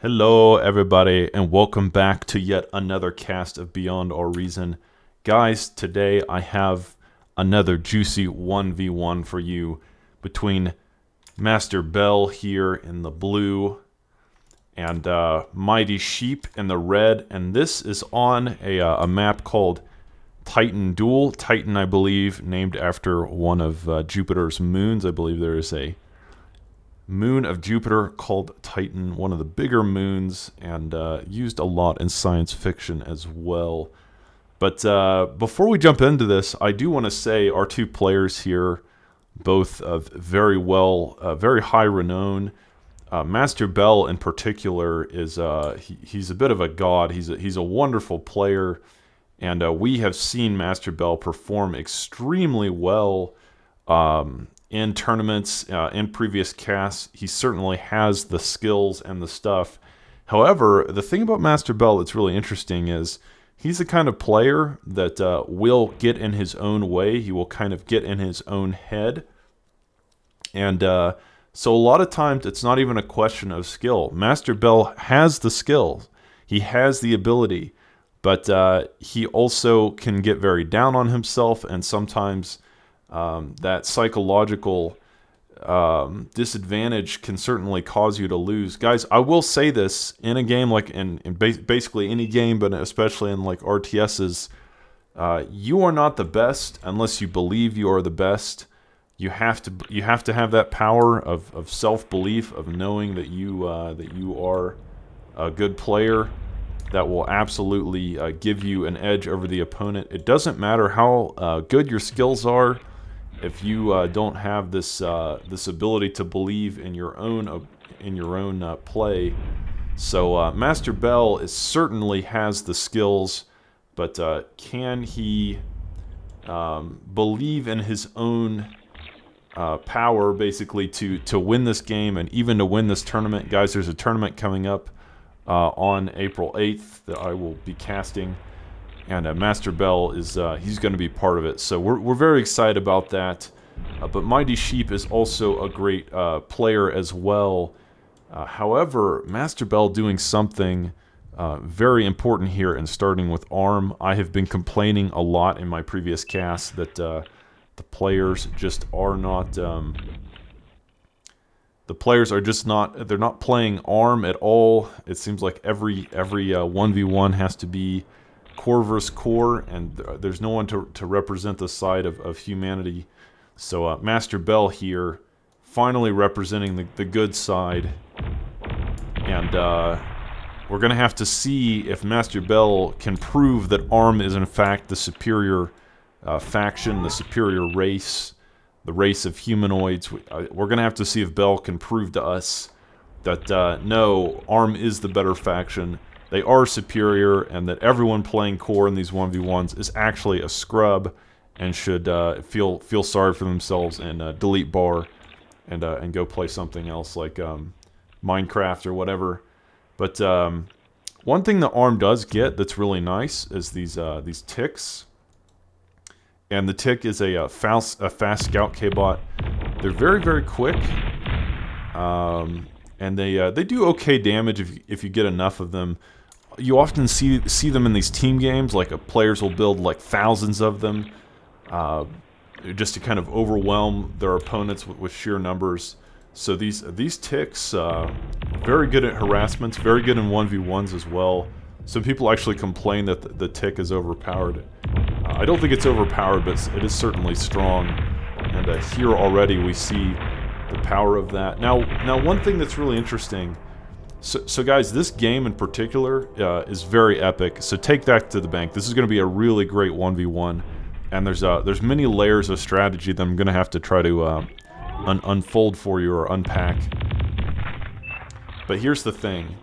Hello, everybody, and welcome back to yet another cast of Beyond Our Reason. Guys, today I have another juicy 1v1 for you between Masterbel here in the blue and Mightysheep in the red. And this is on a map called Titan Duel. Titan, I believe, named after one of Jupiter's moons. I believe there is a moon of Jupiter called Titan, one of the bigger moons, and used a lot in science fiction as well. But before we jump into this, I do want to say our two players here, both of very high renown. Masterbel in particular is he's a bit of a god. He's a wonderful player, and we have seen Masterbel perform extremely well in tournaments, in previous casts. He certainly has the skills and the stuff. However, the thing about Masterbel that's really interesting is he's the kind of player that will get in his own way. He will kind of get in his own head. And so a lot of times it's not even a question of skill. Masterbel has the skills. He has the ability. But he also can get very down on himself, and sometimes that psychological disadvantage can certainly cause you to lose. Guys, I will say this, in a game like in basically any game, but especially in like RTSs, you are not the best unless you believe you are the best. You have to have that power of self-belief, of knowing that you are a good player. That will absolutely give you an edge over the opponent. It doesn't matter how good your skills are if you don't have this ability to believe in your own play. So Masterbel certainly has the skills, but can he believe in his own power, basically, to win this game and even to win this tournament? Guys, there's a tournament coming up on April 8th that I will be casting, and Masterbel is he's going to be part of it, so we're very excited about that. But Mightysheep is also a great player as well. However, Masterbel doing something very important here, and starting with ARM. I have been complaining a lot in my previous casts that the players just are not. The players are just not, they're not playing ARM at all. It seems like every 1v1 has to be core versus core, and there's no one to represent the side of humanity. So Masterbel here, finally representing the good side. And we're going to have to see if Masterbel can prove that ARM is in fact the superior faction, the superior race. The race of humanoids. We're going to have to see if Bell can prove to us that, no, ARM is the better faction, they are superior, and that everyone playing core in these 1v1s is actually a scrub and should feel sorry for themselves and delete bar and go play something else like Minecraft or whatever. But one thing that ARM does get that's really nice is these ticks. And the tick is a fast scout K-bot. They're very quick, and they do okay damage if you get enough of them. You often see them in these team games, like players will build like thousands of them, just to kind of overwhelm their opponents with sheer numbers. So these ticks, very good at harassments, very good in 1v1s as well. Some people actually complain that the tick is overpowered. I don't think it's overpowered, but it is certainly strong. And here already we see the power of that. Now one thing that's really interesting. So guys, this game in particular is very epic. So take that to the bank. This is going to be a really great 1v1. And there's many layers of strategy that I'm going to have to try to unfold for you or unpack. But here's the thing.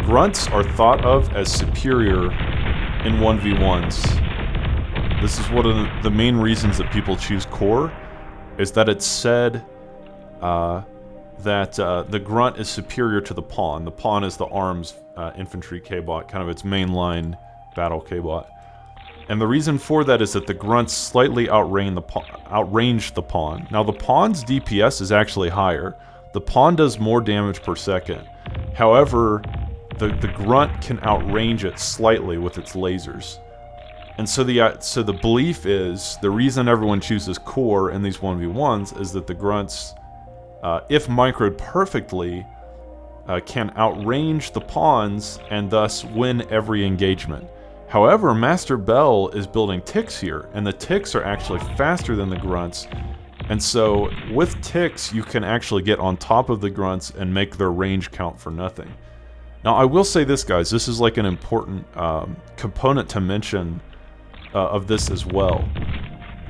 Grunts are thought of as superior in 1v1s. This is one of the main reasons that people choose core, is that it's said that the grunt is superior to the pawn. The pawn is the ARM's infantry K-bot, kind of its mainline battle K-bot. And the reason for that is that the grunts slightly outrange the pawn. Now the pawn's DPS is actually higher. The pawn does more damage per second. However, the grunt can outrange it slightly with its lasers. And so the belief is, the reason everyone chooses core in these 1v1s is that the grunts, if microed perfectly, can outrange the pawns and thus win every engagement. However, Masterbel is building ticks here, and the ticks are actually faster than the grunts, and so with ticks you can actually get on top of the grunts and make their range count for nothing. Now I will say this, guys, this is like an important component to mention of this as well.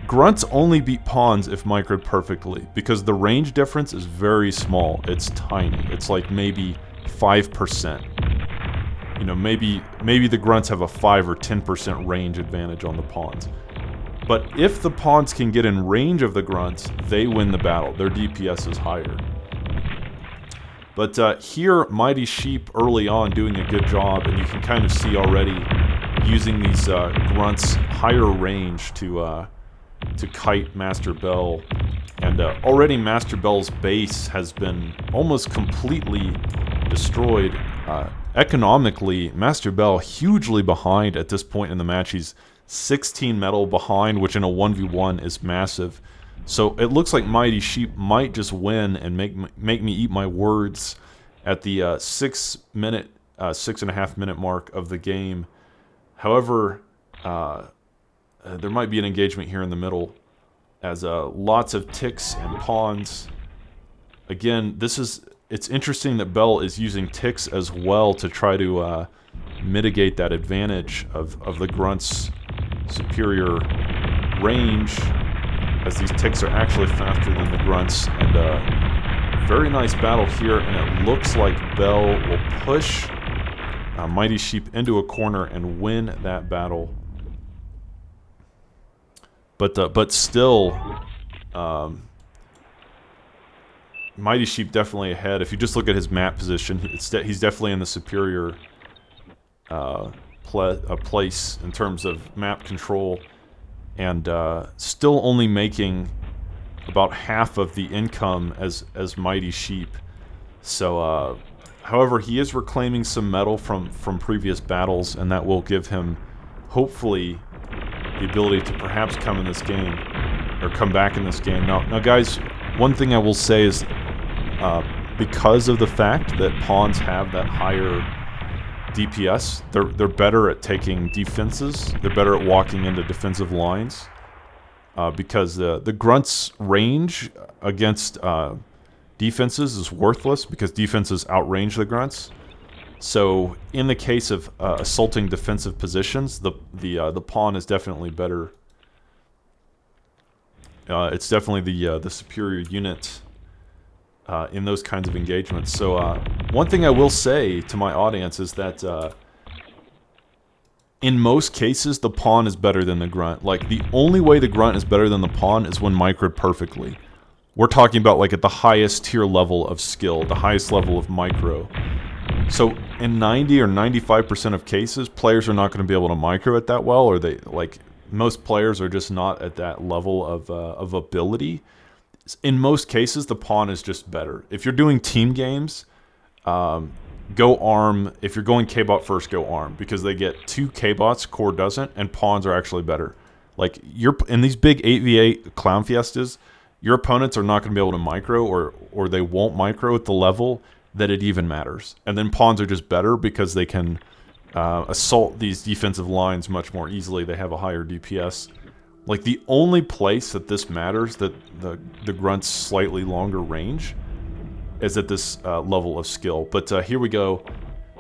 Grunts only beat pawns if microed perfectly, because the range difference is very small. It's tiny. It's like maybe 5%. You know, maybe the grunts have a 5 or 10% range advantage on the pawns. But if the pawns can get in range of the grunts, they win the battle. Their DPS is higher. But here, Mightysheep early on doing a good job, and you can kind of see already using these grunts' higher range to kite Masterbel. And already Masterbel's base has been almost completely destroyed. Economically, Masterbel hugely behind at this point in the match. He's 16 metal behind, which in a 1v1 is massive. So it looks like Mightysheep might just win and make me eat my words at the 6 minute, 6.5 minute mark of the game. However, there might be an engagement here in the middle, as lots of ticks and pawns. Again, it's interesting that Bell is using ticks as well to try to mitigate that advantage of the grunts' superior range, as these ticks are actually faster than the grunts. And very nice battle here, and it looks like Bell will push Mightysheep into a corner and win that battle. But still, Mightysheep definitely ahead. If you just look at his map position, he's definitely in the superior place in terms of map control, and still only making about half of the income as Mightysheep. So, however, he is reclaiming some metal from previous battles, and that will give him, hopefully, the ability to perhaps come in this game, or come back in this game. Now guys, one thing I will say is, because of the fact that pawns have that higher DPS, they're better at taking defenses. They're better at walking into defensive lines, because the grunts' range against defenses is worthless, because defenses outrange the grunts. So in the case of assaulting defensive positions, the pawn is definitely better. It's definitely the superior unit in those kinds of engagements. So one thing I will say to my audience is that in most cases the pawn is better than the grunt. Like, the only way the grunt is better than the pawn is when microed perfectly. We're talking about like at the highest tier level of skill, the highest level of micro. So in 90 or 95% of cases, players are not going to be able to micro it that well, or most players are just not at that level of ability. In most cases, the pawn is just better. If you're doing team games, go arm. If you're going K-bot first, go arm, because they get 2 K-bots, core doesn't, and pawns are actually better. Like, in these big 8v8 clown fiestas, your opponents are not going to be able to micro, or they won't micro at the level that it even matters. And then pawns are just better because they can assault these defensive lines much more easily. They have a higher DPS. Like, the only place that this matters, that the grunt's slightly longer range, is at this level of skill. But here we go.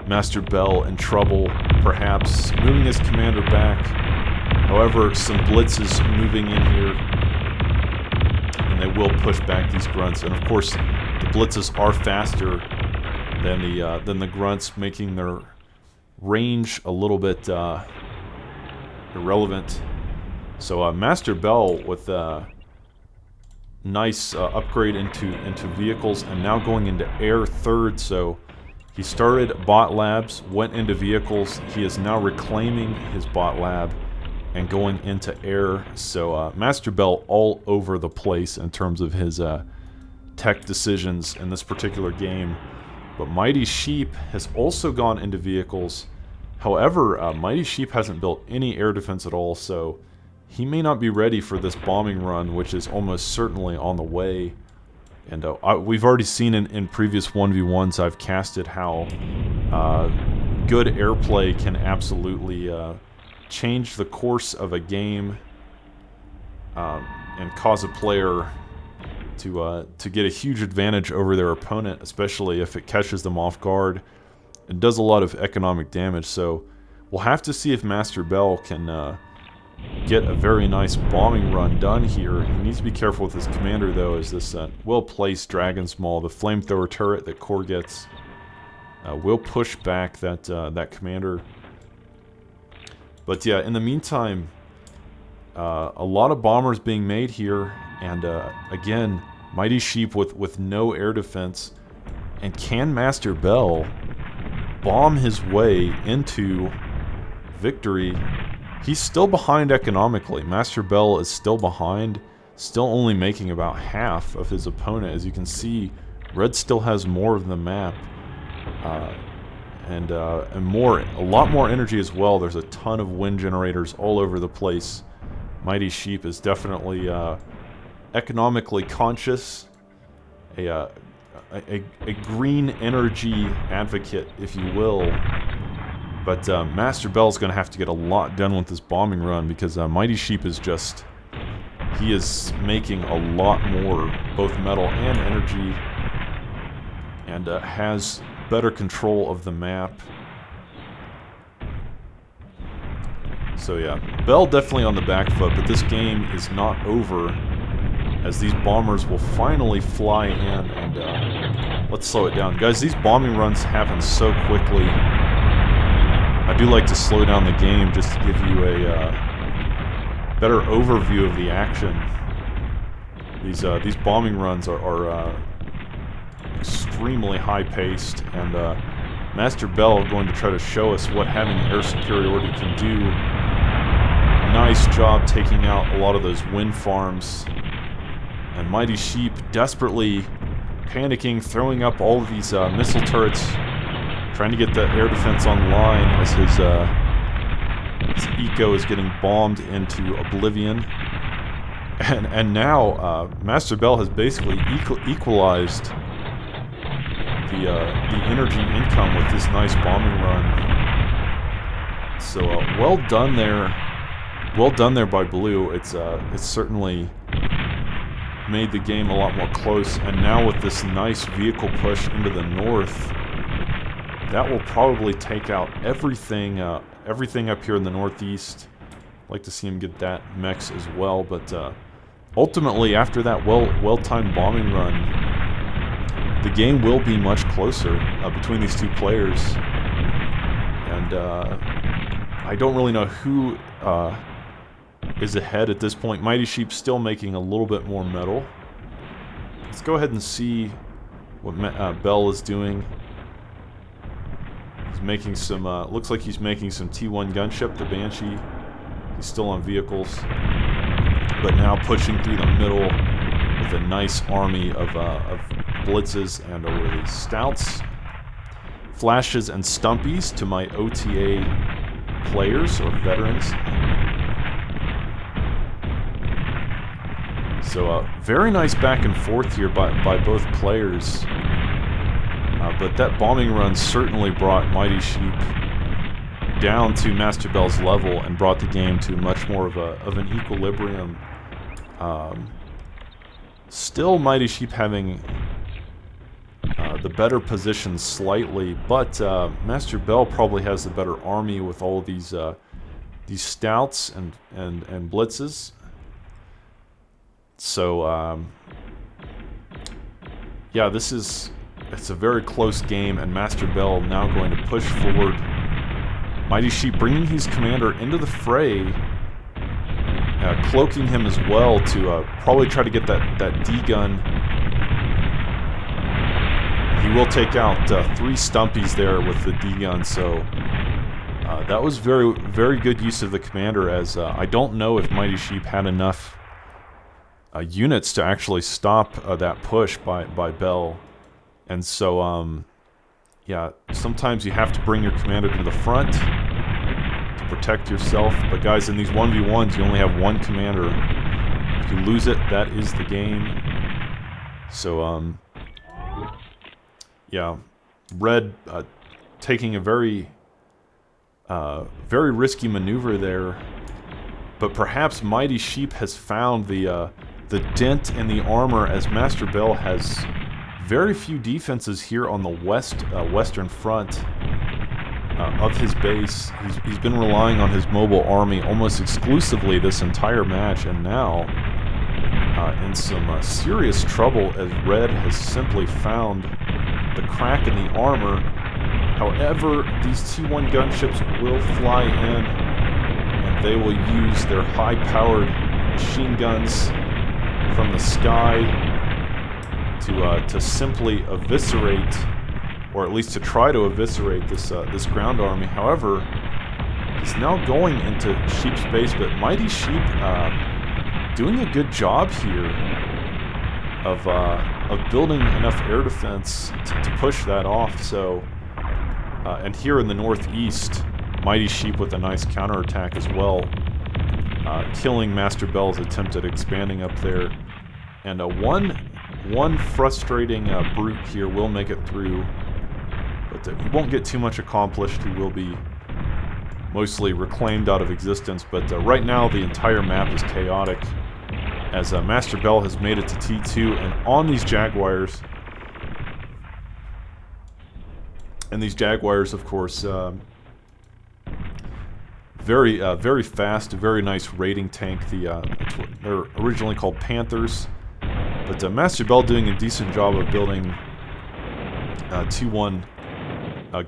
Masterbel in trouble, perhaps moving his commander back. However, some blitzes moving in here, and they will push back these grunts. And of course, the blitzes are faster than the grunts, making their range a little bit irrelevant. So Masterbel with a nice upgrade into vehicles, and now going into air third. So he started bot labs, went into vehicles. He is now reclaiming his bot lab, and going into air. So Masterbel all over the place in terms of his tech decisions in this particular game. But Mightysheep has also gone into vehicles. However, Mightysheep hasn't built any air defense at all, so he may not be ready for this bombing run, which is almost certainly on the way. And we've already seen in previous 1v1s I've casted how good airplay can absolutely change the course of a game and cause a player to get a huge advantage over their opponent, especially if it catches them off guard. It does a lot of economic damage, so we'll have to see if Masterbel can get a very nice bombing run done here. He needs to be careful with his commander, though, as this well-placed Dragon's Maul, the flamethrower turret that Core gets, will push back that commander. But yeah, in the meantime, a lot of bombers being made here, and again, Mightysheep with no air defense. And can Masterbel bomb his way into victory? He's still behind economically. Masterbel is still behind, still only making about half of his opponent. As you can see, Red still has more of the map, and a lot more energy as well. There's a ton of wind generators all over the place. Mightysheep is definitely economically conscious, a green energy advocate, if you will. But Masterbel's going to have to get a lot done with this bombing run, because Mightysheep is just... he is making a lot more, both metal and energy, and has better control of the map. So yeah, Bell definitely on the back foot, but this game is not over, as these bombers will finally fly in, and let's slow it down. Guys, these bombing runs happen so quickly. I do like to slow down the game just to give you a better overview of the action. These bombing runs are extremely high-paced, and Masterbel going to try to show us what having air superiority can do. Nice job taking out a lot of those wind farms. And Mightysheep desperately panicking, throwing up all of these missile turrets, trying to get the air defense online as his eco is getting bombed into oblivion. And now Masterbel has basically equalized the energy income with this nice bombing run. So well done there. Well done there by Blue. It's certainly made the game a lot more close, and now with this nice vehicle push into the north, that will probably take out everything up here in the northeast. I'd like to see him get that mechs as well, but ultimately, after that well-timed bombing run, the game will be much closer between these two players, and I don't really know who is ahead at this point. Mightysheep still making a little bit more metal. Let's go ahead and see what Bell is doing. He's making some, looks like he's making some T1 gunship, the Banshee. He's still on vehicles, but now pushing through the middle with a nice army of blitzes and really stouts. Flashes and stumpies to my OTA players or veterans. So very nice back and forth here by both players. But that bombing run certainly brought Mightysheep down to Masterbel's level and brought the game to much more of an equilibrium. Still Mightysheep having the better position slightly, but Masterbel probably has the better army with all these stouts and blitzes. So yeah, it's a very close game, and Masterbel now going to push forward. Mightysheep bringing his commander into the fray, cloaking him as well to probably try to get that D-gun. He will take out 3 stumpies there with the D-gun, so That was very good use of the commander, as I don't know if Mightysheep had enough units to actually stop that push by Bell. And so, yeah, sometimes you have to bring your commander to the front to protect yourself. But guys, in these 1v1s, you only have one commander. If you lose it, that is the game. So, yeah, Red taking a very risky maneuver there. But perhaps Mightysheep has found the dent in the armor, as Masterbel has very few defenses here on the western front of his base. He's been relying on his mobile army almost exclusively this entire match, and now in some serious trouble, as Red has simply found the crack in the armor. However, these T1 gunships will fly in, and they will use their high-powered machine guns from the sky to simply eviscerate, or at least to try to eviscerate this ground army. However, he's now going into Sheep's base, but Mightysheep doing a good job here of building enough air defense to push that off. So, and here in the northeast, Mightysheep with a nice counterattack as well, killing Masterbel's attempt at expanding up there. And one frustrating brute here will make it through, but he won't get too much accomplished. He will be mostly reclaimed out of existence. But right now, the entire map is chaotic, as Masterbel has made it to T2, and on these Jaguars. And these Jaguars, of course, very fast, very nice raiding tank. They're originally called Panthers, but Masterbel doing a decent job of building T1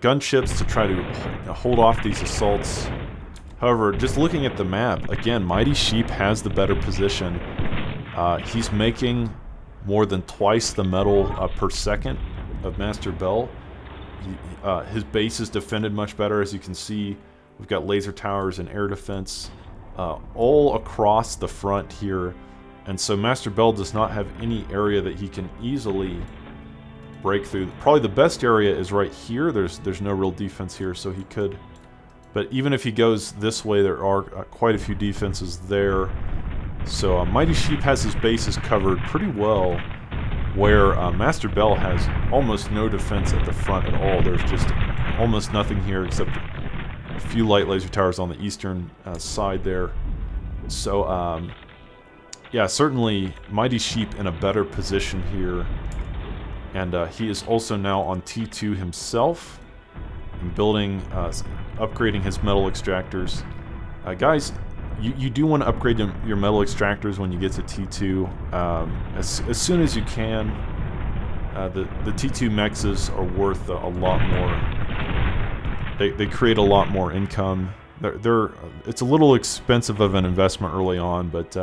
gunships to try to hold off these assaults. However, just looking at the map, again, Mightysheep has the better position. He's making more than twice the metal per second of Masterbel. His base is defended much better, as you can see. We've got laser towers and air defense all across the front here. And so Masterbel does not have any area that he can easily break through. Probably the best area is right here. There's no real defense here, so he could. But even if he goes this way, there are quite a few defenses there. So Mightysheep has his bases covered pretty well, where Masterbel has almost no defense at the front at all. There's just almost nothing here except a few light laser towers on the eastern side there. So, yeah, certainly Mightysheep in a better position here. And he is also now on T2 himself, and building, upgrading his metal extractors. Guys, you do want to upgrade your metal extractors when you get to T2 as soon as you can. The T2 mexes are worth a lot more. They create a lot more income. It's a little expensive of an investment early on, but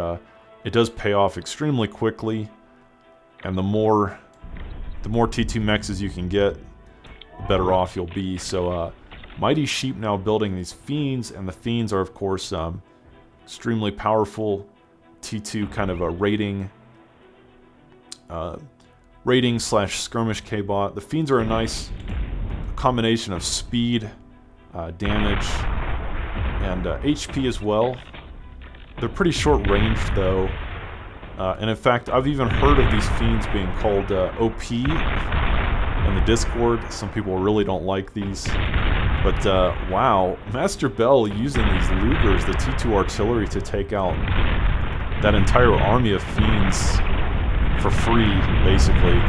it does pay off extremely quickly. And the more T2 mexes you can get, the better off you'll be. So Mightysheep now building these fiends, and the fiends are, of course, extremely powerful T2 kind of a rating slash skirmish K-bot. The fiends are a nice combination of speed, damage, and HP as well. They're pretty short ranged though, and in fact I've even heard of these fiends being called OP in the Discord. Some people really don't like these. But, wow, Masterbel using these Lugers, the T2 artillery, to take out that entire army of fiends for free, basically.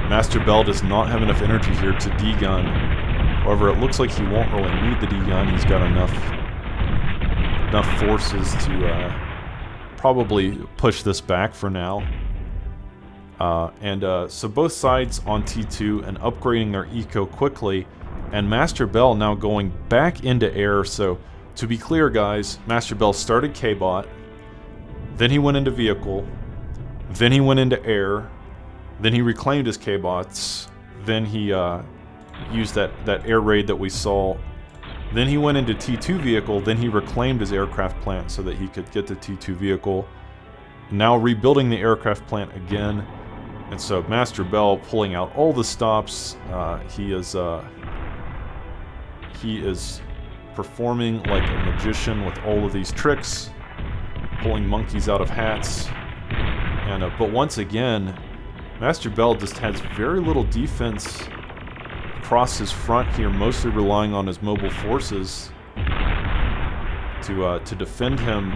Masterbel does not have enough energy here to D-gun. However, it looks like he won't really need the D-gun. He's got enough forces to probably push this back for now. So both sides on T2 and upgrading their eco quickly, and Masterbel now going back into air. So to be clear, guys, Masterbel started K-bot, then he went into vehicle, then he went into air, then he reclaimed his K-bots, then he used that air raid that we saw. Then he went into T2 vehicle, then he reclaimed his aircraft plant so that he could get the T2 vehicle. Now rebuilding the aircraft plant again. And so Masterbel pulling out all the stops. He is performing like a magician with all of these tricks, pulling monkeys out of hats. And but once again, Masterbel just has very little defense across his front here, mostly relying on his mobile forces to defend him.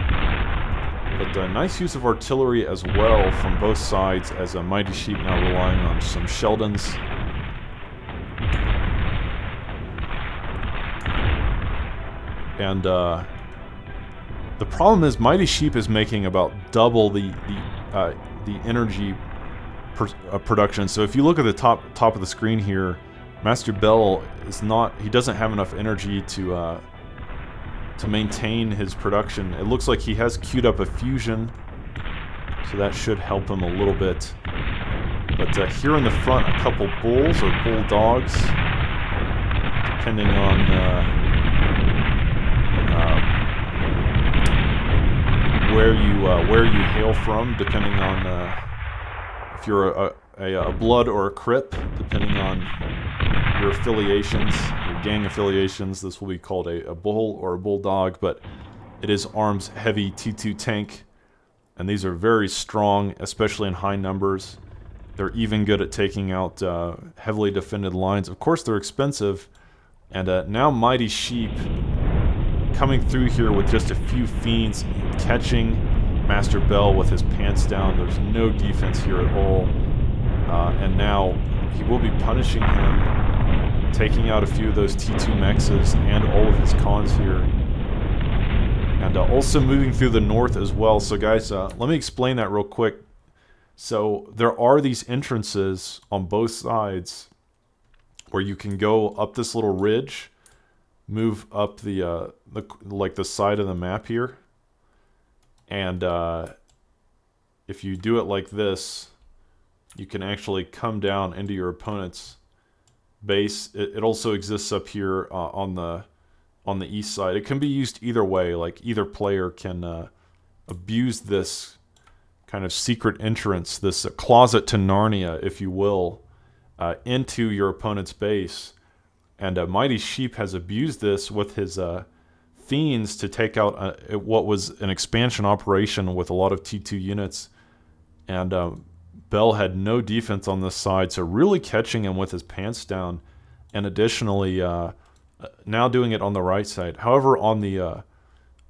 But nice use of artillery as well from both sides, as a Mightysheep now relying on some Sheldons. And the problem is Mightysheep is making about double the energy production. So if you look at the top of the screen here, Masterbel is not. He doesn't have enough energy to maintain his production. It looks like he has queued up a fusion, so that should help him a little bit. But here in the front, a couple bulls or bulldogs, depending on where you hail from, depending on if you're a blood or a crip, depending on your affiliations, your gang affiliations. This will be called a bull or a bulldog, but it is arms heavy T2 tank, and these are very strong, especially in high numbers. They're even good at taking out heavily defended lines. Of course, they're expensive, and now Mightysheep coming through here with just a few fiends, catching Masterbel with his pants down. There's no defense here at all, and now he will be punishing him, taking out a few of those T2 mexes and all of his cons here, and also moving through the north as well. So guys, let me explain that real quick. So there are these entrances on both sides where you can go up this little ridge, move up the side of the map here, and if you do it like this, you can actually come down into your opponent's base. It also exists up here on the east side. It can be used either way. Like either player can abuse this kind of secret entrance, this closet to Narnia, if you will, into your opponent's base. And Mightysheep has abused this with his fiends to take out what was an expansion operation with a lot of T2 units. And Bell had no defense on this side, so really catching him with his pants down. And additionally, now doing it on the right side. However, on the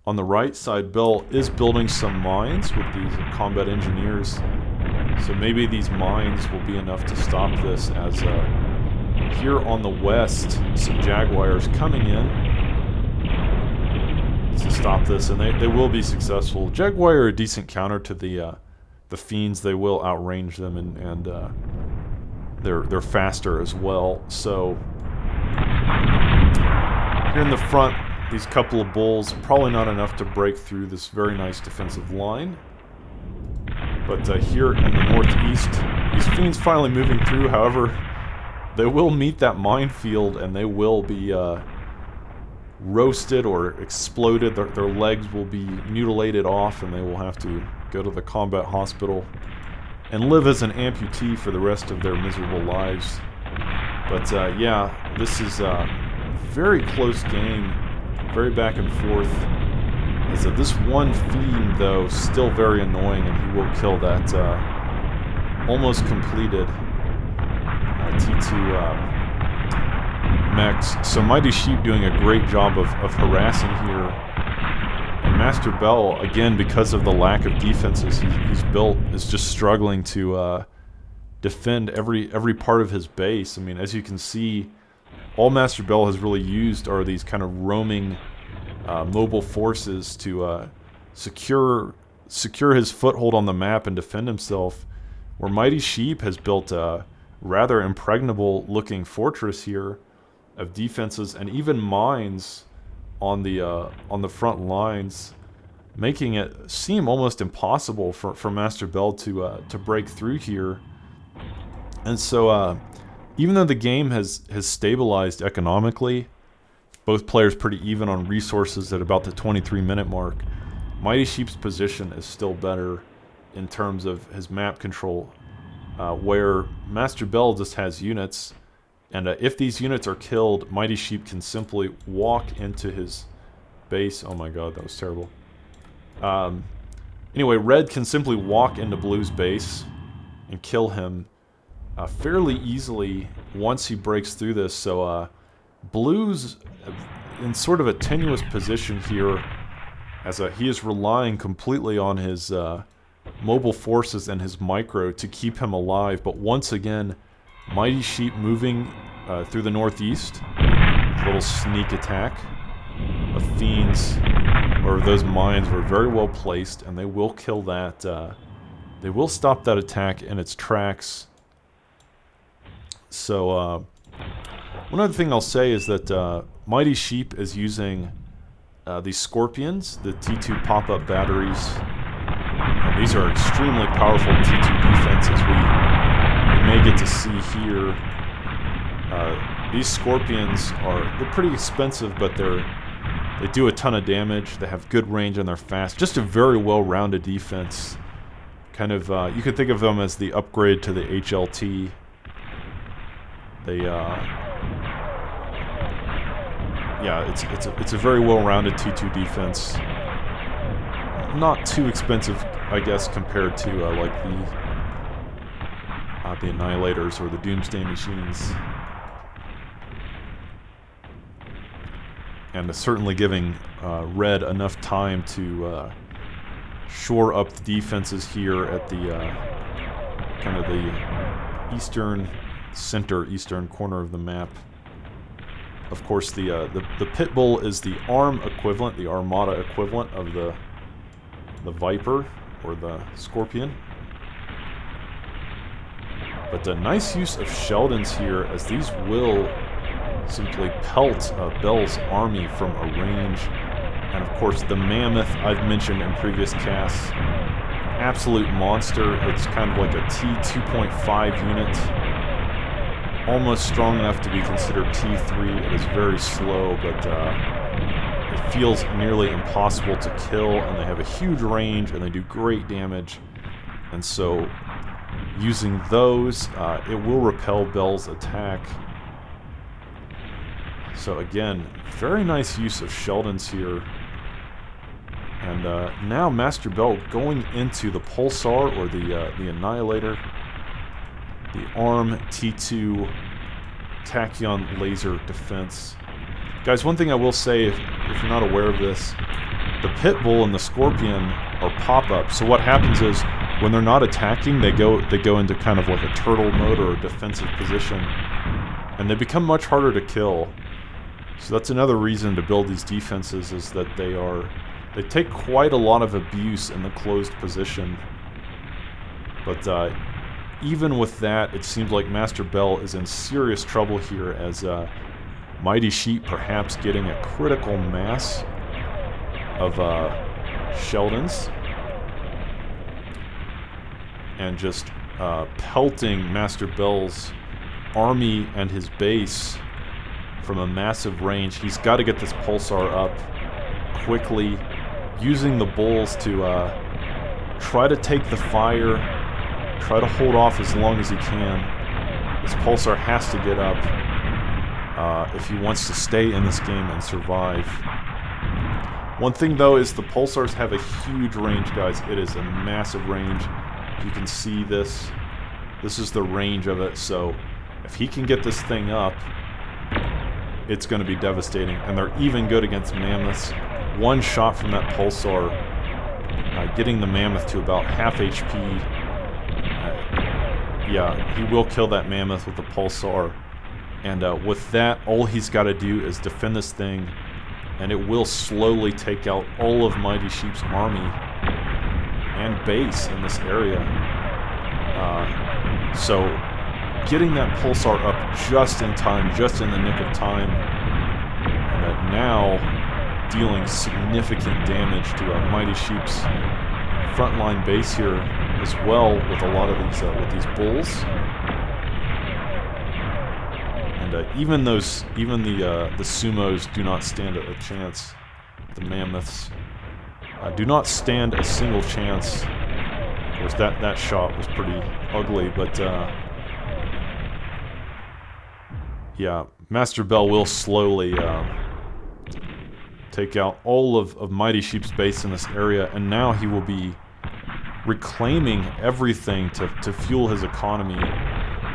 right side, Bell is building some mines with these combat engineers. So maybe these mines will be enough to stop this, as here on the west, some Jaguars coming in to stop this, and they will be successful. Jaguar are a decent counter to the fiends. They will outrange them, and they're faster as well. So here in the front, these couple of bulls, probably not enough to break through this very nice defensive line. But here in the northeast, these fiends finally moving through. However, they will meet that minefield, and they will be roasted or exploded. Their legs will be mutilated off, and they will have to go to the combat hospital and live as an amputee for the rest of their miserable lives. But yeah, this is a very close game, very back and forth. As this one fiend, though, still very annoying, and he will kill that almost completed T2 mechs. So Mightysheep doing a great job of harassing here. And Masterbel, again, because of the lack of defenses he's built, is just struggling to defend every part of his base. I mean, as you can see, all Masterbel has really used are these kind of roaming mobile forces to secure his foothold on the map and defend himself, where Mightysheep has built a rather impregnable looking fortress here of defenses and even mines on the front lines, making it seem almost impossible for Masterbel to break through here. And so even though the game has stabilized economically, both players pretty even on resources at about the 23-minute mark, Mightysheep's position is still better in terms of his map control, where Masterbel just has units, and if these units are killed, Mightysheep can simply walk into his base. Oh my god, that was terrible. Anyway, Red can simply walk into Blue's base and kill him fairly easily once he breaks through this. So Blue's in sort of a tenuous position here, as he is relying completely on his mobile forces and his micro to keep him alive. But once again, Mightysheep moving through the northeast, a little sneak attack of Fiends, or those mines were very well placed, and they will kill that. They will stop that attack in its tracks. So one other thing I'll say is that Mightysheep is using these Scorpions, the T2 pop-up batteries. And these are extremely powerful T2 defenses. We may get to see here. These Scorpions they're pretty expensive, but they do a ton of damage. They have good range and they're fast. Just a very well-rounded defense. Kind of, you could think of them as the upgrade to the HLT. They, yeah, it's a very well-rounded T2 defense. Not too expensive, I guess, compared to like the Annihilators or the Doomsday Machines. And certainly giving Red enough time to shore up the defenses here at the kind of the eastern corner of the map. Of course, the Pitbull is the ARM equivalent, the Armada equivalent of the Viper or the Scorpion. But a nice use of Sheldons here, as these will simply pelt Bel's army from a range. And of course the Mammoth I've mentioned in previous casts. Absolute monster. It's kind of like a T2.5 unit. Almost strong enough to be considered T3. It is very slow, but it feels nearly impossible to kill, and they have a huge range and they do great damage. And so using those, it will repel Bel's attack. So again, very nice use of Sheldons here. And now Masterbel going into the Pulsar or the Annihilator. The ARM T2 Tachyon laser defense. Guys, one thing I will say, if you're not aware of this, the Pitbull and the Scorpion are pop-ups. So what happens is, when they're not attacking, they go into kind of like a turtle mode or a defensive position. And they become much harder to kill. So that's another reason to build these defenses, is that they take quite a lot of abuse in the closed position. But even with that, it seems like Masterbel is in serious trouble here, as Mightysheep perhaps getting a critical mass of Sheldons and just pelting Masterbel's army and his base from a massive range. He's got to get this Pulsar up quickly, using the bulls to try to take the fire, try to hold off as long as he can. This Pulsar has to get up if he wants to stay in this game and survive. One thing though is the Pulsars have a huge range, guys. It is a massive range. You can see this. This is the range of it, so if he can get this thing up, it's going to be devastating. And they're even good against Mammoths. One shot from that Pulsar, getting the Mammoth to about half HP. Yeah, he will kill that Mammoth with the Pulsar. And with that, all he's got to do is defend this thing, and it will slowly take out all of Mightysheep's army and base in this area. So getting that Pulsar up just in time, just in the nick of time, and now dealing significant damage to Mightysheep's frontline base here as well, with a lot of these with these bulls. And even the sumos do not stand a chance. The mammoths do not stand a single chance. Of course, that shot was pretty ugly, but yeah, Masterbel will slowly take out all of Mightysheep's base in this area, and now he will be reclaiming everything to fuel his economy.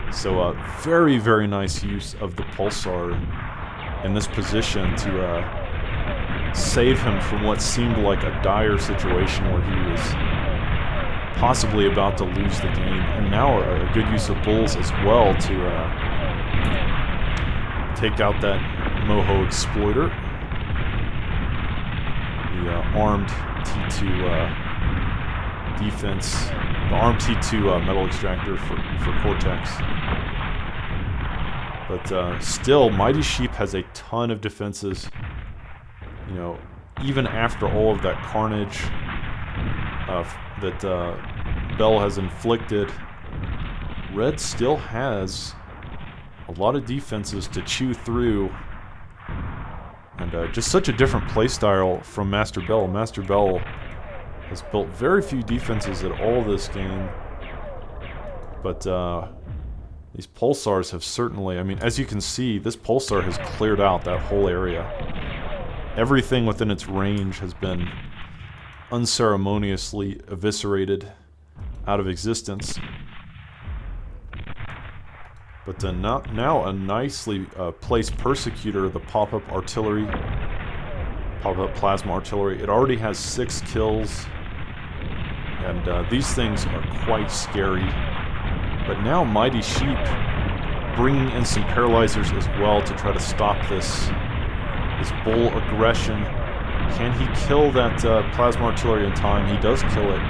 So very, very nice use of the Pulsar in this position to save him from what seemed like a dire situation where he was possibly about to lose the game. And now a good use of bulls as well to take out that Moho exploiter. The armed T2 defense, the armed T2 metal extractor for Cortex. But still, Mightysheep has a ton of defenses. You know, even after all of that carnage that Bell has inflicted, Red still has a lot of defenses to chew through. And just such a different playstyle from Masterbel. Masterbel has built very few defenses at all this game. But these Pulsars have certainly, I mean, as you can see, this Pulsar has cleared out that whole area. Everything within its range has been unceremoniously eviscerated out of existence. But now a nicely placed Persecutor, the pop-up artillery, pop-up plasma artillery. It already has 6 kills, and these things are quite scary. But now Mightysheep bringing in some paralyzers as well to try to stop this bull aggression. Can he kill that plasma artillery in time? He does kill it.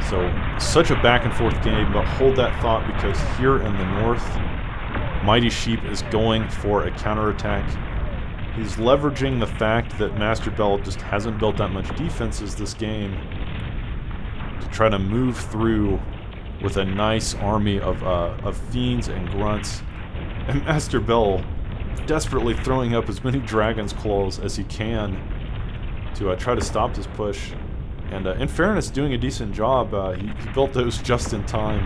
So, such a back and forth game, but hold that thought, because here in the north, Mightysheep is going for a counterattack. He's leveraging the fact that Masterbel just hasn't built that much defenses this game to try to move through with a nice army of fiends and grunts. And Masterbel desperately throwing up as many Dragon's Claws as he can to try to stop this push. And in fairness, doing a decent job. He built those just in time.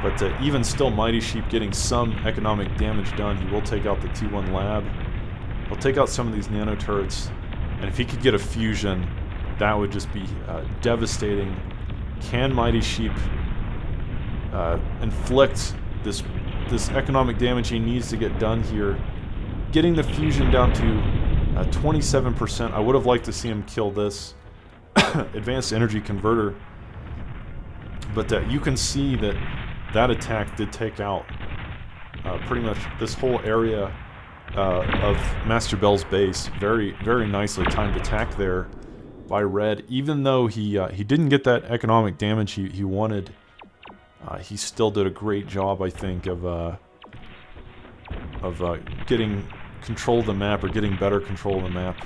But even still, Mightysheep getting some economic damage done. He will take out the T1 lab. He'll take out some of these nano turrets. And if he could get a fusion, that would just be devastating. Can Mightysheep inflict this economic damage he needs to get done here? Getting the fusion down to 27%. I would have liked to see him kill this advanced energy converter, but you can see that attack did take out pretty much this whole area of Masterbel's base. Very, very nicely timed attack there by Red. Even though he didn't get that economic damage he wanted, he still did a great job, I think, of getting control of the map, or getting better control of the map.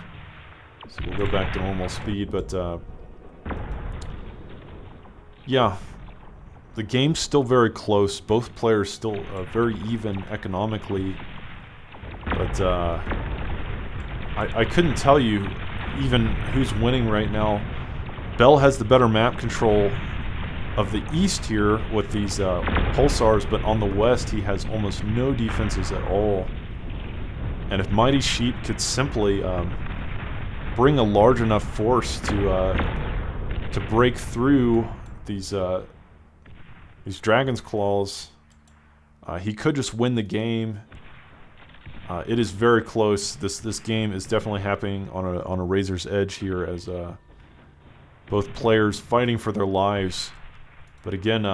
So we'll go back to normal speed, but yeah, the game's still very close. Both players still very even economically, but I couldn't tell you even who's winning right now. Bell has the better map control of the east here with these Pulsars, but on the west he has almost no defenses at all. And if Mightysheep could simply bring a large enough force to break through these Dragon's Claws, he could just win the game. It is very close. This game is definitely happening on a razor's edge here, as both players fighting for their lives. But again,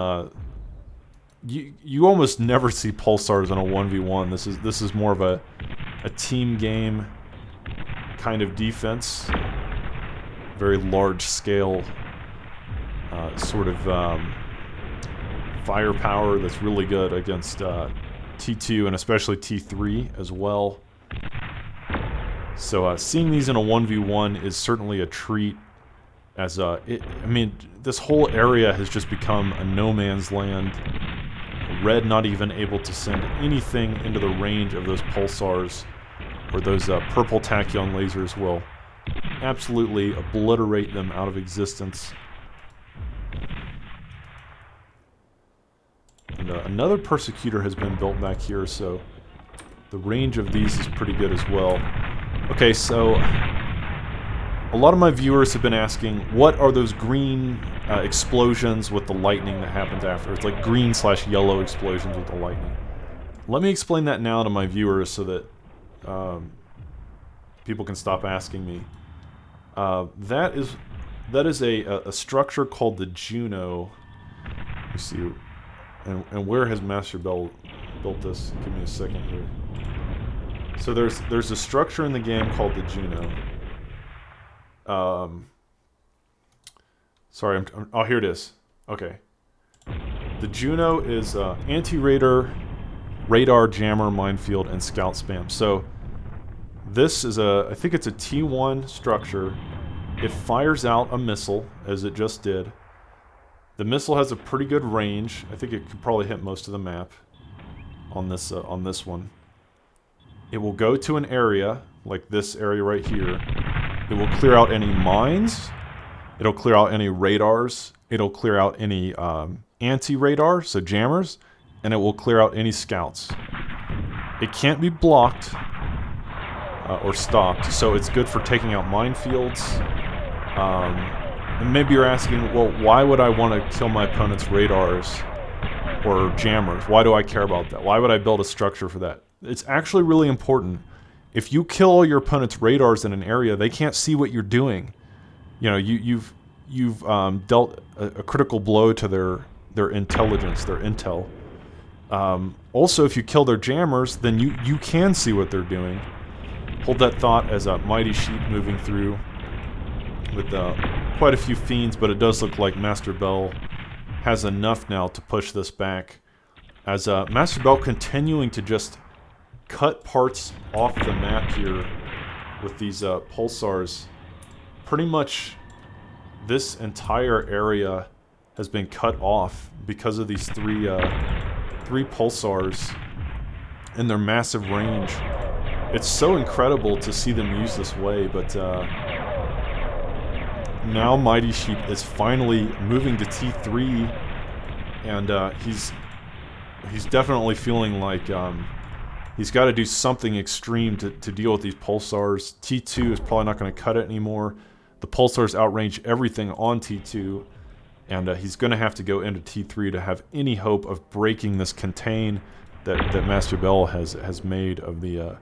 you almost never see Pulsars on a 1v1. This is more of a team game kind of defense. Very large scale sort of firepower that's really good against T2 and especially T3 as well. So seeing these in a 1v1 is certainly a treat, as I mean, this whole area has just become a no man's land. Red not even able to send anything into the range of those pulsars, or those purple tachyon lasers will absolutely obliterate them out of existence. And another Persecutor has been built back here, so the range of these is pretty good as well. Okay, so a lot of my viewers have been asking, what are those green explosions with the lightning that happens after? It's like green/yellow explosions with the lightning. Let me explain that now to my viewers so that people can stop asking me. That is a structure called the Juno. Let me see. And where has Masterbel built this? Give me a second here. So there's a structure in the game called the Juno. Sorry, oh, here it is. Okay. The Juno is anti-radar, radar, jammer, minefield, and scout spam. So this is I think it's a T1 structure. It fires out a missile, as it just did. The missile has a pretty good range. I think it could probably hit most of the map on this one. It will go to an area, like this area right here. It will clear out any mines. It'll clear out any radars. It'll clear out any anti-radar, so jammers. And it will clear out any scouts. It can't be blocked or stopped, so it's good for taking out minefields. And maybe you're asking, well, why would I want to kill my opponent's radars or jammers? Why do I care about that? Why would I build a structure for that? It's actually really important. If you kill all your opponent's radars in an area, they can't see what you're doing. You know, you've dealt a critical blow to their intelligence, their intel. Also, if you kill their jammers, then you can see what they're doing. Hold that thought as a Mightysheep moving through with quite a few fiends, but it does look like Masterbel has enough now to push this back. As Masterbel continuing to just cut parts off the map here with these pulsars. Pretty much this entire area has been cut off because of these three pulsars and their massive range. It's so incredible to see them use this way, but now Mightysheep is finally moving to T3, and he's definitely feeling like he's got to do something extreme to deal with these pulsars. T2 is probably not going to cut it anymore. The pulsars outrange everything on T2, and he's going to have to go into T3 to have any hope of breaking this contain that Masterbel has made of the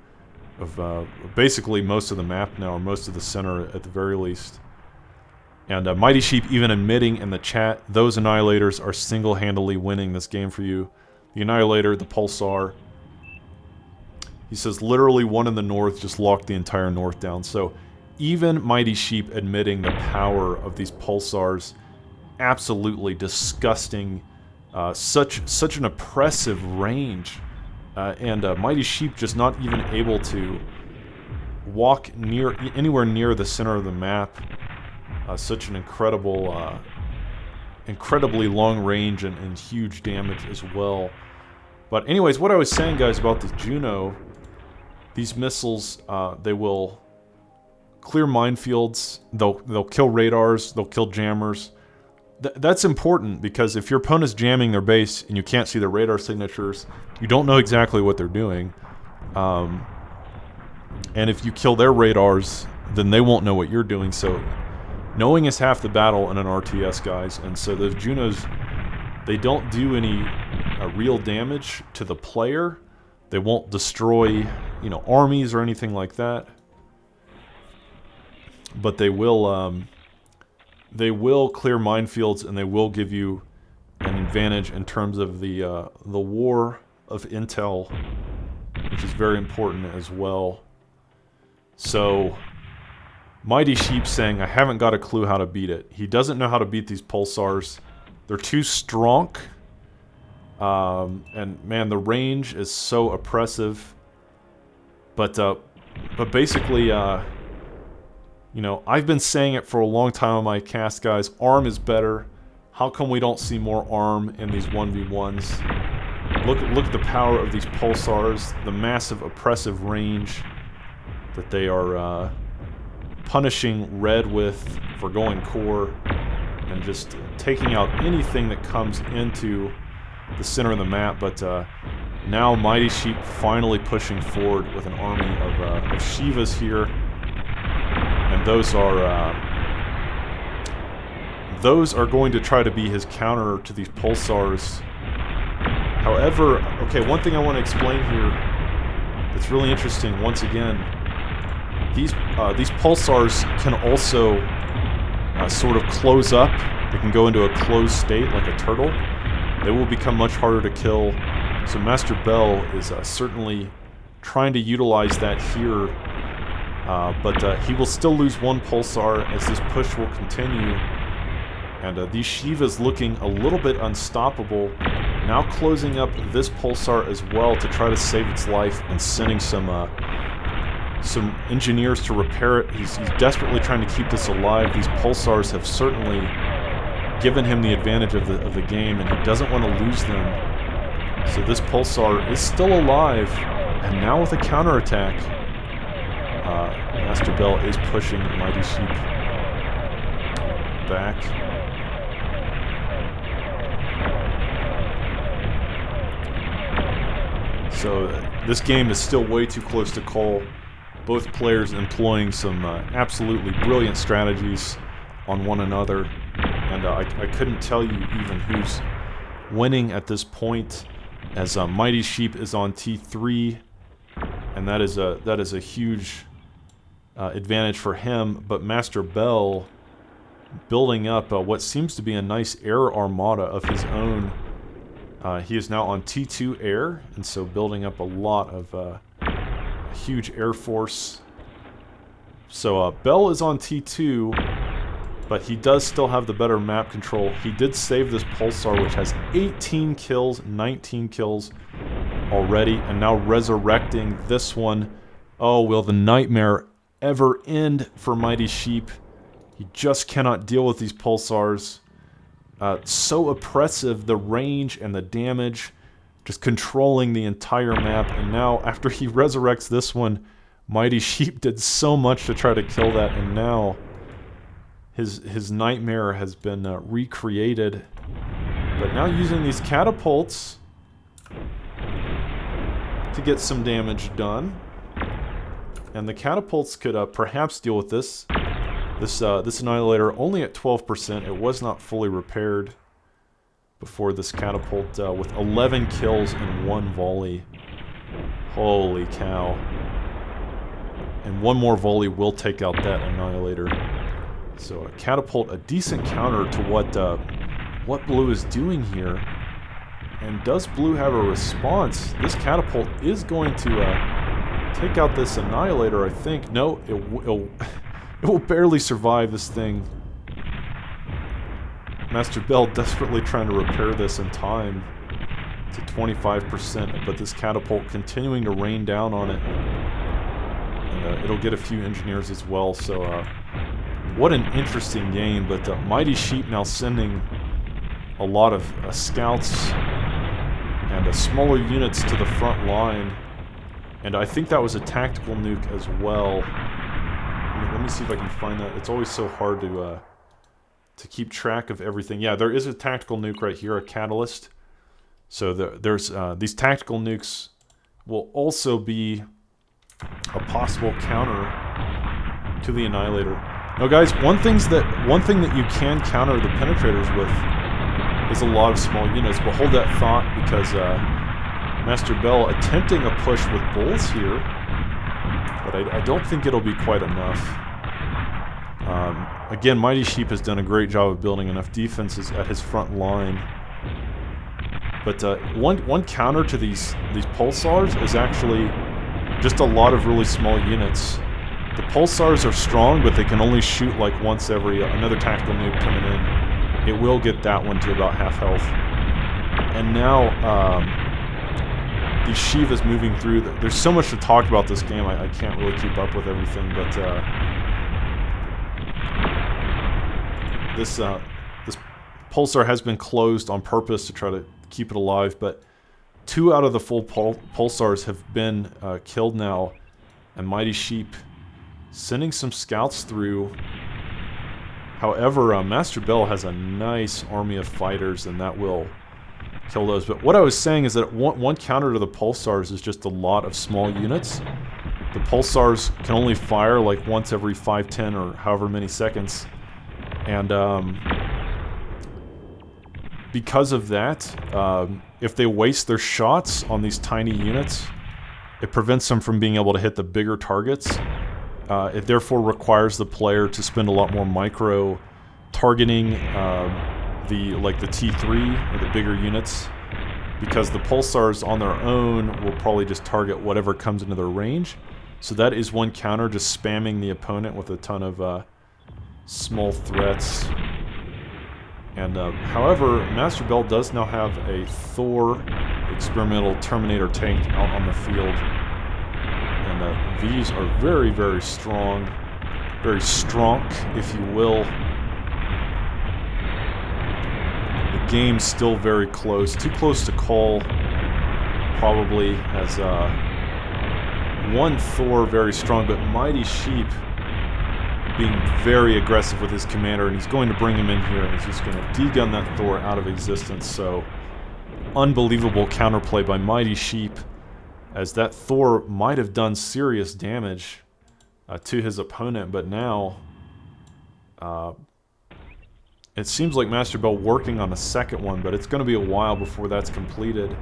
basically most of the map now, or most of the center at the very least. And Mightysheep even admitting in the chat, those Annihilators are single-handedly winning this game for you. The Annihilator, the Pulsar. He says literally one in the north just locked the entire north down. So even Mightysheep admitting the power of these Pulsars, absolutely disgusting. Such an oppressive range. And Mightysheep just not even able to walk anywhere near the center of the map. Such an incredibly long range and huge damage as well. But anyways, what I was saying, guys, about the Juno, these missiles, they will clear minefields, they'll kill radars, they'll kill jammers. That's important, because if your opponent's jamming their base and you can't see their radar signatures, you don't know exactly what they're doing. And if you kill their radars, then they won't know what you're doing, so knowing is half the battle in an RTS, guys. And so those Junos, they don't do any real damage to the player. They won't destroy, you know, armies or anything like that. But they will clear minefields, and they will give you an advantage in terms of the war of intel, which is very important as well. So Mightysheep saying, I haven't got a clue how to beat it. He doesn't know how to beat these pulsars. They're too strong. And man, the range is so oppressive. But basically, you know, I've been saying it for a long time on my cast, guys. ARM is better. How come we don't see more ARM in these 1v1s? look at the power of these Pulsars, the massive oppressive range that they are punishing red with for going core, and just taking out anything that comes into the center of the map. But now Mightysheep finally pushing forward with an army of Shivas here, and those are going to try to be his counter to these Pulsars. However, okay, one thing I want to explain here that's really interesting, once again, these Pulsars can also sort of close up. They can go into a closed state like a turtle. They will become much harder to kill. So Masterbel is certainly trying to utilize that here, but he will still lose one Pulsar as this push will continue. And these Shivas looking a little bit unstoppable. Now closing up this Pulsar as well to try to save its life, and sending some engineers to repair it. He's desperately trying to keep this alive. These Pulsars have certainly given him the advantage of the game, and he doesn't want to lose them. So this Pulsar is still alive, and now with a counterattack, Masterbel is pushing Mightysheep back. So this game is still way too close to call. Both players employing some absolutely brilliant strategies on one another, and I couldn't tell you even who's winning at this point, as Mightysheep is on T3, and that is a huge advantage for him. But Masterbel building up what seems to be a nice air armada of his own. He is now on T2 air, and so building up a lot of a huge air force. So Bell is on T2, but he does still have the better map control. He did save this Pulsar, which has 18 kills, 19 kills already, and now resurrecting this one. Oh, will the nightmare ever end for Mightysheep? He just cannot deal with these Pulsars. So oppressive, the range and the damage, just controlling the entire map. And now, after he resurrects this one, Mightysheep did so much to try to kill that, and now his nightmare has been recreated. But now using these catapults to get some damage done. And the catapults could perhaps deal with this. This Annihilator only at 12%. It was not fully repaired before this catapult with 11 kills and 1 volley. Holy cow. And one more volley will take out that Annihilator. So a catapult, a decent counter to what Blue is doing here. And does Blue have a response? This catapult is going to take out this Annihilator, I think. No, it will barely survive this thing. Masterbel desperately trying to repair this in time to 25%, but this catapult continuing to rain down on it. And it'll get a few engineers as well, so what an interesting game. But Mightysheep now sending a lot of scouts and smaller units to the front line. And I think that was a tactical nuke as well. Let me see if I can find that. It's always so hard to keep track of everything. Yeah, there is a tactical nuke right here, a catalyst. So there's these tactical nukes will also be a possible counter to the Annihilator. Now, guys, one thing that you can counter the penetrators with is a lot of small units. But hold that thought, because Masterbel attempting a push with bulls here. But I don't think it'll be quite enough. Again, Mightysheep has done a great job of building enough defenses at his front line. But one counter to these Pulsars is actually just a lot of really small units. The Pulsars are strong, but they can only shoot like once every another tactical nuke coming in. It will get that one to about half health. And now these Shivas moving through. There's so much to talk about this game. I can't really keep up with everything, but this Pulsar has been closed on purpose to try to keep it alive. But 2 out of the full Pulsars have been killed now, and Mightysheep sending some scouts through. However, Masterbel has a nice army of fighters, and that will kill those. But what I was saying is that one counter to the Pulsars is just a lot of small units. The Pulsars can only fire like once every 5, 10, or however many seconds. And because of that, if they waste their shots on these tiny units, it prevents them from being able to hit the bigger targets. It therefore requires the player to spend a lot more micro targeting the T3 or the bigger units, because the Pulsars on their own will probably just target whatever comes into their range. So that is one counter, just spamming the opponent with a ton of small threats. And however, Masterbel does now have a Thor experimental Terminator tank out on the field. And these are very, very strong. Very strong, if you will. The game's still very close. Too close to call, probably, as one Thor very strong, but Mightysheep being very aggressive with his commander, and he's going to bring him in here, and he's just going to degun that Thor out of existence. So, unbelievable counterplay by Mightysheep, as that Thor might have done serious damage to his opponent, but now it seems like Masterbel working on a second one, but it's going to be a while before that's completed.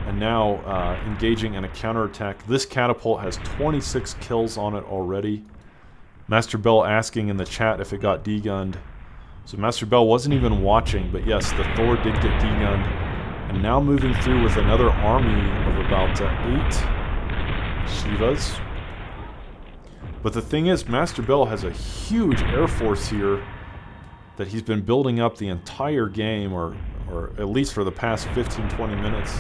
And now engaging in a counterattack. This catapult has 26 kills on it already. Masterbel asking in the chat if it got degunned. So Masterbel wasn't even watching, but yes, the Thor did get degunned. And now moving through with another army of about 8 Shivas. But the thing is, Masterbel has a huge air force here that he's been building up the entire game, or at least for the past 15-20 minutes.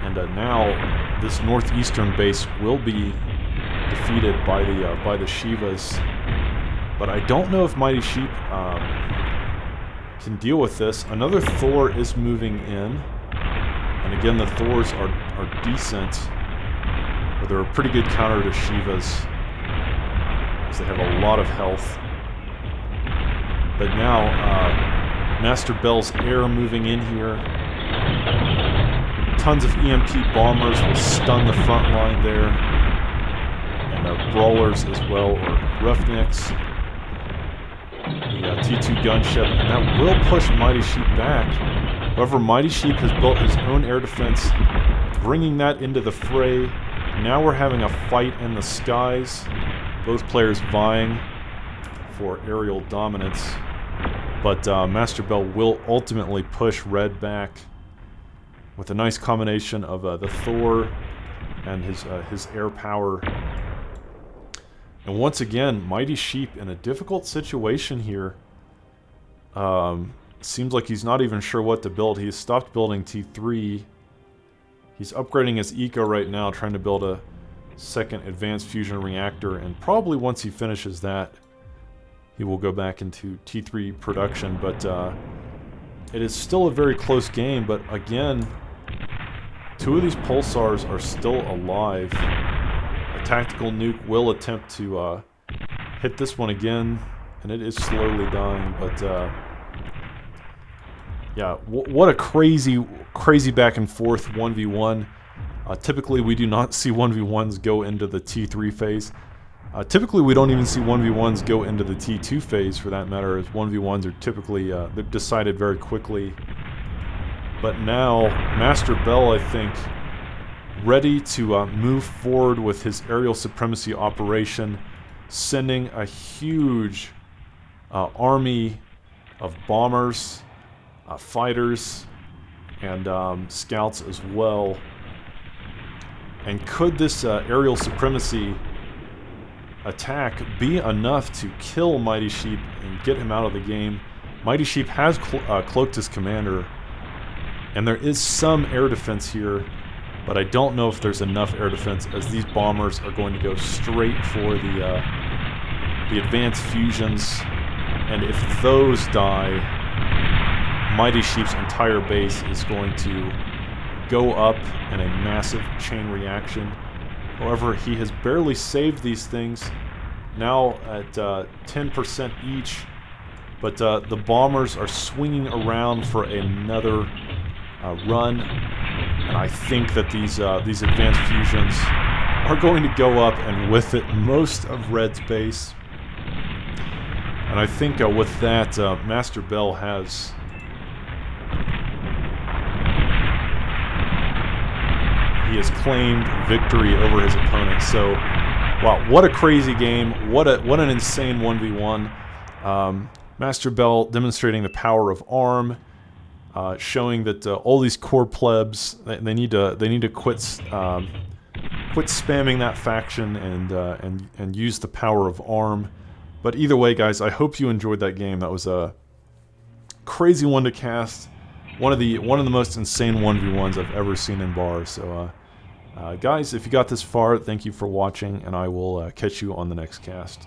And now this northeastern base will be defeated by the Shivas. But I don't know if Mightysheep can deal with this. Another Thor is moving in. And again, the Thors are decent. Or they're a pretty good counter to Shivas, as they have a lot of health. But now, Masterbel's air moving in here. Tons of EMP bombers will stun the front line there. And brawlers as well, or roughnecks. The T2 gunship, and that will push Mightysheep back. However, Mightysheep has built his own air defense, bringing that into the fray. Now we're having a fight in the skies. Both players vying for aerial dominance. But Masterbel will ultimately push Red back with a nice combination of the Thor and his air power. And once again, Mightysheep in a difficult situation here. Seems like he's not even sure what to build. He has stopped building T3. He's upgrading his eco right now, trying to build a second advanced fusion reactor, and probably once he finishes that, he will go back into T3 production. But it is still a very close game, but again, 2 of these Pulsars are still alive. A tactical nuke will attempt to hit this one again, and it is slowly dying, but yeah, what a crazy back and forth 1v1. Typically we do not see 1v1s go into the T3 phase. Typically we don't even see 1v1s go into the T2 phase, for that matter, as 1v1s are typically they're decided very quickly. But now Masterbel, I think, ready to move forward with his aerial supremacy operation, sending a huge army of bombers, fighters, and scouts as well. And could this aerial supremacy attack be enough to kill Mightysheep and get him out of the game? Mightysheep has cloaked his commander, and there is some air defense here, but I don't know if there's enough air defense, as these bombers are going to go straight for the advanced fusions, and if those die, Mightysheep's entire base is going to go up in a massive chain reaction. However, he has barely saved these things, now at 10% each, but the bombers are swinging around for another run, and I think that these advanced fusions are going to go up, and with it, most of Red's base. And I think with that, Masterbel has... he has claimed victory over his opponent. So, wow, what a crazy game. What an insane 1v1. Masterbel demonstrating the power of ARM, showing that all these core plebs, they need to quit spamming that faction and use the power of ARM. But either way, guys, I hope you enjoyed that game. That was a crazy one to cast. One of the most insane 1v1s I've ever seen in bar. So, guys, if you got this far, thank you for watching, and I will catch you on the next cast.